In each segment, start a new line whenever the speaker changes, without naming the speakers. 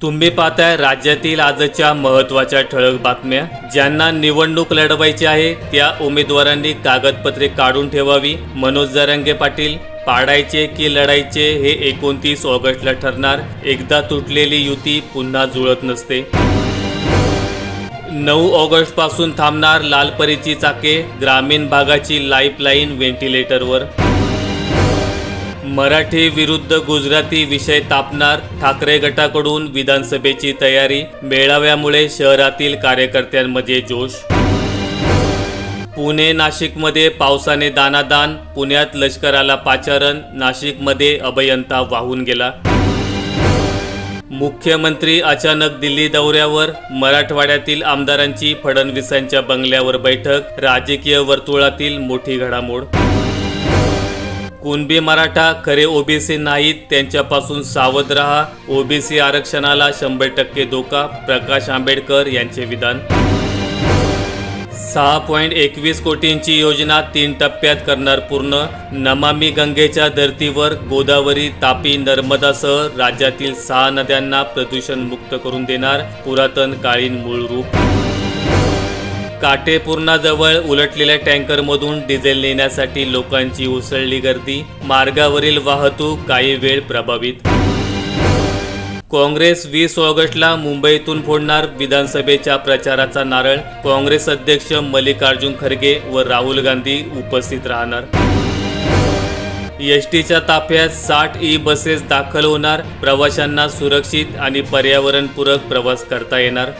तुम्ही पाहताय राज्यातील आजच्या महत्त्वाच्या ठळक बातम्या। ज्यांना निवडणूक लढवायची आहे त्या उमेदवारांनी कागदपत्रे काढून ठेवावी। मनोज जरांगे पाटील, पाडायचे की लढायचे हे 29 ऑगस्टला ठरणार। एकदा तुटलेली युती पुन्हा जुळत नसते। 9 ऑगस्ट पासून थांबणार लालपरीची चाके, ग्रामीण भागाची लाईफलाईन व्हेंटिलेटरवर। मराठी विरुद्ध गुजराती विषय तापणार, ठाकरे गटाकडून विधानसभेची तयारी। मेळाव्यामुळे शहरातील कार्यकर्त्यांमध्ये जोश। पुणे नाशिकमध्ये पावसाने दानादान, पुण्यात लष्कराला पाचारण, नाशिकमध्ये अभयंता वाहून गेला। मुख्यमंत्री अचानक दिल्ली दौऱ्यावर, मराठवाड्यातील आमदारांची फडणवीसांच्या बंगल्यावर बैठक, राजकीय वर्तुळातील मोठी घडामोड। कुणबी मराठा खरे ओबीसी नाहीत, त्यांच्यापासून सावध रहा, ओबीसी आरक्षणाला 100% धोका, प्रकाश आंबेडकर यांचे विधान। 6.21 कोटींची योजना 3 टप्प्यात करणार पूर्ण। नमामि गंगेच्या धर्तीवर गोदावरी, तापी, नर्मदासह राज्यातील 6 नद्यांना प्रदूषण मुक्त करून देणार, पुरातन कालीन मूळ रूप। काटेपूर्णाजवळ उलटलेल्या टँकरमधून डिझेल नेण्यासाठी लोकांची उसळली गर्दी, मार्गावरील वाहतूक काही वेळ प्रभावित। काँग्रेस 20 ऑगस्टला मुंबईतून फोडणार विधानसभेच्या प्रचाराचा नारळ, काँग्रेस अध्यक्ष मल्लिकार्जुन खरगे व राहुल गांधी उपस्थित राहणार। एसटीच्या ताफ्यात 60 ई बसेस दाखल होणार, प्रवाशांना सुरक्षित आणि पर्यावरणपूरक प्रवास करता येणार।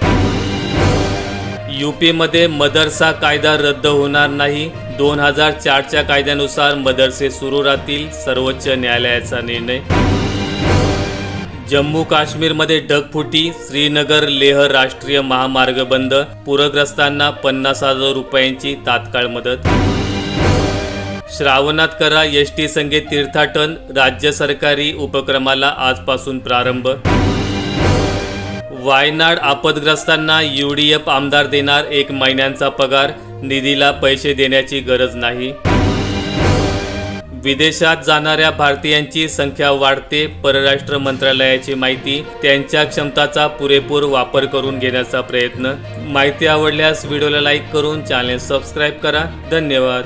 यूपीमध्ये मदरसा कायदा रद्द होणार नाही, 2004च्या कायद्यानुसार मदरसे सुरू राहतील, सर्वोच्च न्यायालयाचा निर्णय। जम्मू काश्मीरमध्ये ढगफुटी, श्रीनगर लेह राष्ट्रीय महामार्ग बंद, पूरग्रस्तांना 50,000 रुपयांची तात्काळ मदत। श्रावणात करा एसटी संगे तीर्थाटन, राज्य सरकारी उपक्रमाला आजपासून प्रारंभ। वायनाड आपदग्रस्तांना यूडीएफ आमदार देणार 1 महिन्यांचा पगार, निधीला पैसे देण्याची गरज नाही। विदेशात जाणाऱ्या भारतीयांची संख्या वाढते, परराष्ट्र मंत्रालयाची माहिती, त्यांच्या क्षमताचा पुरेपूर वापर करून घेण्याचा प्रयत्न। माहिती आवडल्यास व्हिडिओला लाईक करून चॅनल सबस्क्राईब करा। धन्यवाद।